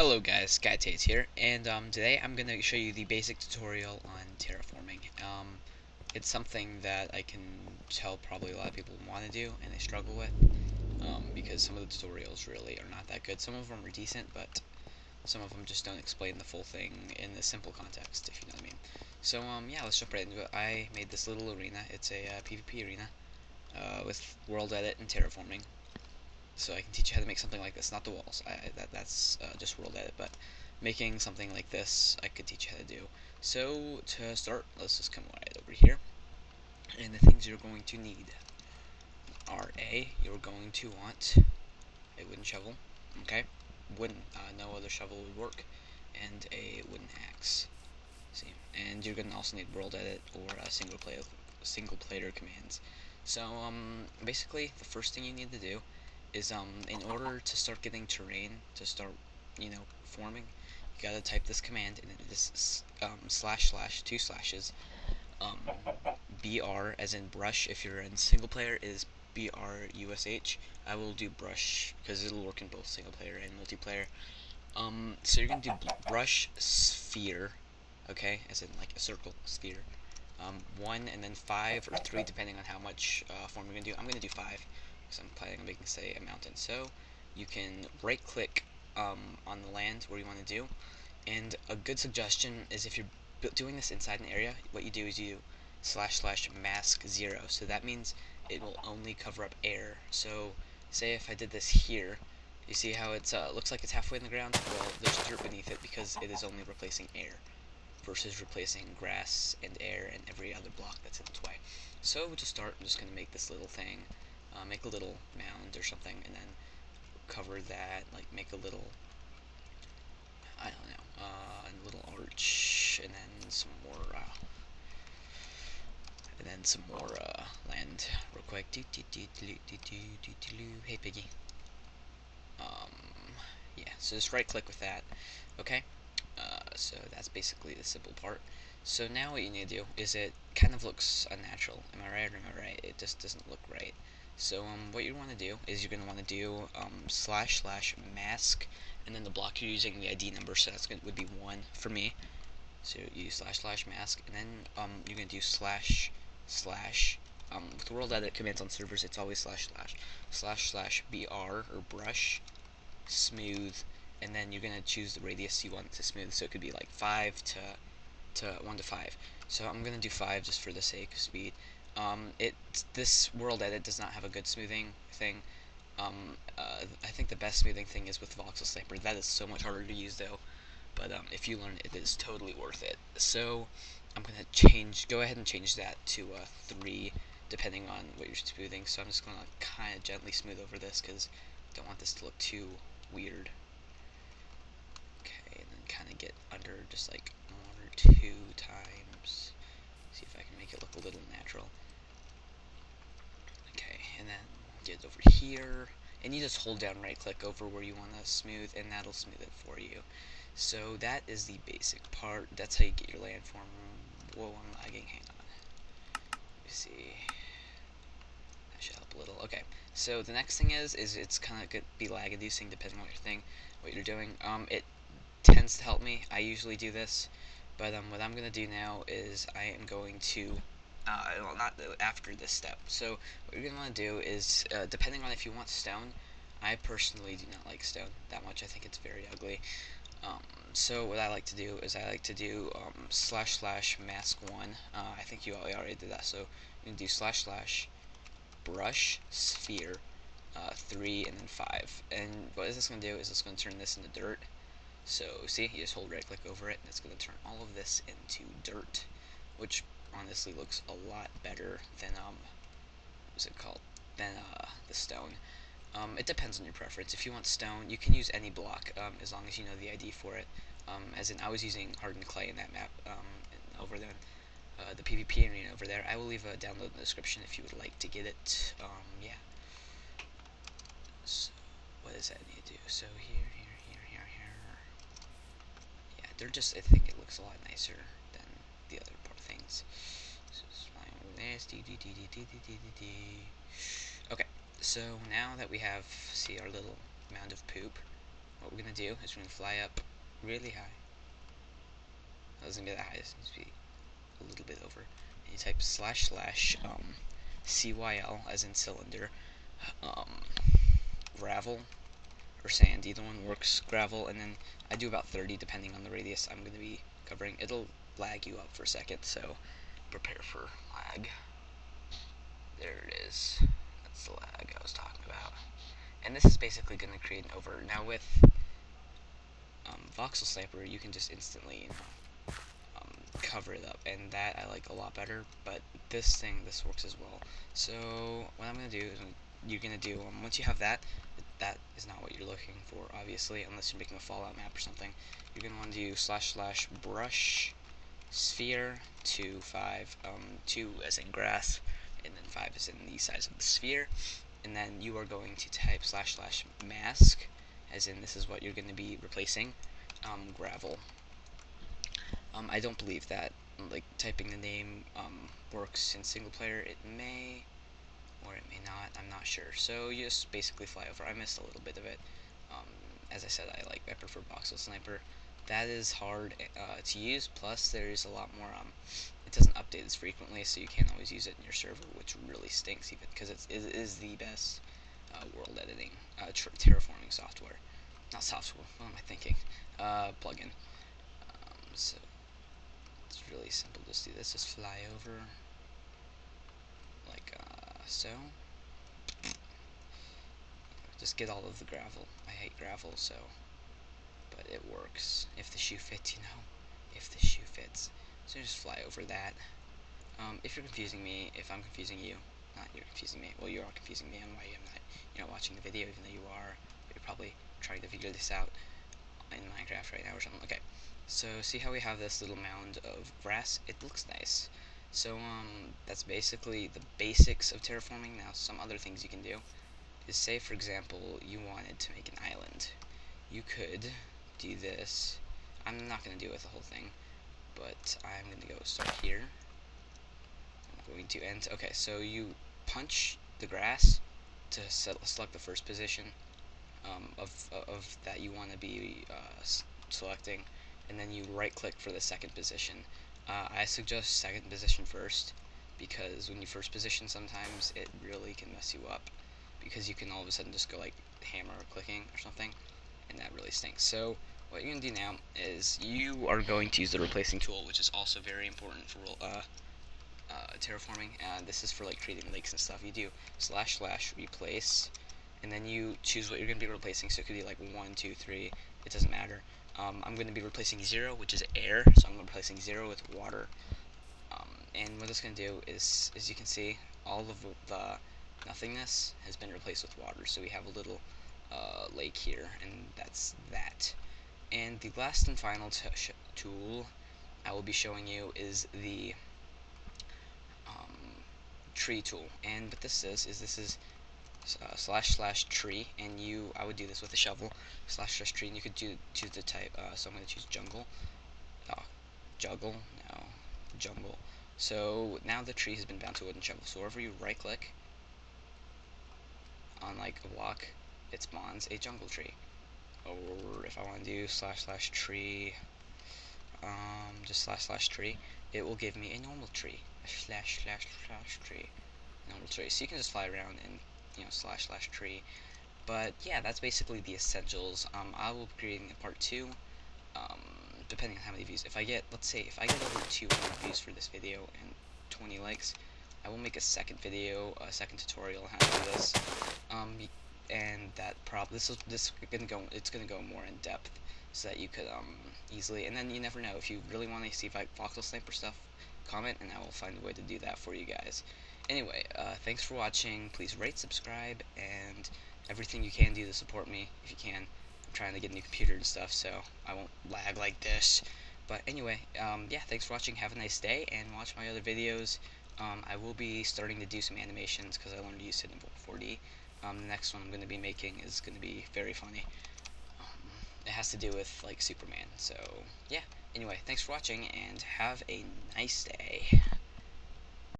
Hello guys, SkyTates here, and today I'm going to show you the basic tutorial on terraforming. It's something that I can tell probably a lot of people want to do and they struggle with, because some of the tutorials really are not that good. Some of them are decent, but some of them just don't explain the full thing in the simple context, if you know what I mean. So yeah, let's jump right into it. I made this little arena. It's a PvP arena with WorldEdit and terraforming. So I can teach you how to make something like this, not the walls. That's just WorldEdit, but making something like this, I could teach you how to do. So to start, let's just come right over here. And the things you're going to need are you're going to want a wooden shovel, okay? Wooden, no other shovel would work, and a wooden axe. See, and you're gonna also need WorldEdit or single player commands. So basically, the first thing you need to do is in order to start getting terrain to start forming, you gotta type this command, and it is / two slashes br as in brush. If you're in single player, is brush. I will do brush because it'll work in both single player and multiplayer. So you're gonna do brush sphere, okay, as in like a circle sphere. 1 and then 5 or 3 depending on how much form you're gonna do. I'm gonna do 5 because I'm planning on making, say, a mountain. So you can right click on the land where you want to do, and a good suggestion is if you're doing this inside an area, what you do is you / mask 0. So that means it will only cover up air. So say if I did this here, you see how it's looks like it's halfway in the ground? Well, there's dirt beneath it because it is only replacing air versus replacing grass and air and every other block that's in its way. So to start, I'm just going to make this little thing, make a little mound or something, and then cover that, like make a little, I don't know, a little arch, and then some more, land real quick. Hey piggy. Yeah, so just right click with that, okay? So that's basically the simple part. So now what you need to do is, it kind of looks unnatural. Am I right or am I right? It just doesn't look right. So what you want to do is you're going to want to do / mask, and then the block you're using, the ID number, so that's would be 1 for me. So you use / mask, and then you're going to do / with WorldEdit commands on servers, it's always / br or brush smooth, and then you're gonna choose the radius you want it to smooth. So it could be like 5 to 1 to 5. So I'm gonna do 5 just for the sake of speed. This WorldEdit does not have a good smoothing thing. I think the best smoothing thing is with Voxel Sniper. That is so much harder to use though, but if you learn it, it is totally worth it. So I'm gonna go ahead and change that to 3, depending on what you're smoothing. So I'm just gonna kind of gently smooth over this because I don't want this to look too weird. Okay, and then kind of get under just like 1 or 2 times. See if I can make it look a little natural. Okay, and then get over here, and you just hold down right click over where you want to smooth, and that'll smooth it for you. So that is the basic part. That's how you get your landform. Whoa, I'm lagging, hang on. Let me see. That should help a little. Okay, so the next thing is it's kind of could be lag inducing depending on what you're doing. It tends to help me. I usually do this, but what I'm gonna do now is I am going to well, not after this step. So what you're gonna want to do is, depending on if you want stone, I personally do not like stone that much. I think it's very ugly. So what I like to do is I like to do / mask 1. I think you already did that. So you can do / brush sphere 3 and then 5. And what is this going to do is it's going to turn this into dirt. So see, you just hold right click over it, and it's going to turn all of this into dirt, which honestly looks a lot better than what's it called, than the stone. It depends on your preference. If you want stone, you can use any block, as long as you know the ID for it. As in, I was using hardened clay in that map, over there, the PvP arena over there. I will leave a download in the description if you would like to get it. Yeah. So, what does that need to do? So here. Yeah, they're just, I think it looks a lot nicer than the other things. So it's fine over this. Okay, so now that we have, see, our little mound of poop, what we're going to do is we're going to fly up really high. It doesn't get that high, it needs to be a little bit over. And you type //CYL, as in cylinder, gravel, or sand, either one works. Gravel, and then I do about 30 depending on the radius I'm going to be covering. It'll lag you up for a second, so prepare for lag. There it is. That's the lag I was talking about. And this is basically going to create an over. Now with voxel sniper, you can just instantly, cover it up, and that I like a lot better. But this works as well. So what I'm going to do is you're going to do, once you have that is not what you're looking for, obviously, unless you're making a Fallout map or something. You're going to want to do / brush sphere to 5, 2 as in grass, and then 5 as in the size of the sphere. And then you are going to type / mask, as in this is what you're going to be replacing, gravel. I don't believe that like typing the name works in single player. It may or it may not, I'm not sure. So you just basically fly over. I missed a little bit of it. As I said, I prefer voxel sniper. That is hard to use, plus there's a lot more, it doesn't update as frequently, so you can't always use it in your server, which really stinks, even, because it is the best world editing, terraforming software. Not software, what am I thinking? Plugin. So, it's really simple. Just do this, just fly over, like so. Just get all of the gravel. I hate gravel, so, but it works. If the shoe fits, if the shoe fits. So just fly over that. If you're confusing me, if I'm confusing you, not you're confusing me, well, you are confusing me on why I'm not, watching the video, even though you are. You're probably trying to figure this out in Minecraft right now or something. Okay, so see how we have this little mound of grass? It looks nice. So, that's basically the basics of terraforming. Now, some other things you can do is, say, for example, you wanted to make an island. You could do this. I'm not going to do it with the whole thing, but I'm going to go start here. I'm going to end. Okay, so you punch the grass to select the first position of that you want to be selecting, and then you right click for the second position. I suggest second position first, because when you first position, sometimes it really can mess you up, because you can all of a sudden just go like hammer clicking or something, and that really stinks. So what you're going to do now is you are going to use the replacing tool, which is also very important for terraforming. This is for like creating lakes and stuff. You do / replace, and then you choose what you're going to be replacing. So it could be like 1, 2, 3, it doesn't matter. I'm going to be replacing 0, which is air, so I'm replacing 0 with water. And what it's going to do is, as you can see, all of the nothingness has been replaced with water. So we have a little lake here, and that's that. And the last and final tool I will be showing you is the tree tool. And what this is this is / tree, and I would do this with a shovel, / tree, and you could choose the type. So I'm going to choose jungle. Juggle, no, jungle. So now the tree has been bound to a wooden shovel. So wherever you right click on like a block, it spawns a jungle tree. Or if I want to do / tree, just / tree, it will give me a normal tree, a / tree, normal tree. So you can just fly around and / tree. But yeah, that's basically the essentials. I will be creating a part 2, depending on how many views. If I get, let's say, if I get over 200 views for this video and 20 likes, I will make a second video, a second tutorial on how to do this. And that it's gonna go more in depth, so that you could easily. And then you never know, if you really want to see voxel sniper stuff, comment, and I will find a way to do that for you guys. Anyway, thanks for watching. Please rate, subscribe, and everything you can do to support me if you can. I'm trying to get a new computer and stuff, so I won't lag like this. But anyway, yeah, thanks for watching. Have a nice day, and watch my other videos. I will be starting to do some animations because I learned to use Cinema 4D. The next one I'm going to be making is going to be very funny. It has to do with like Superman. So yeah. Anyway, thanks for watching, and have a nice day.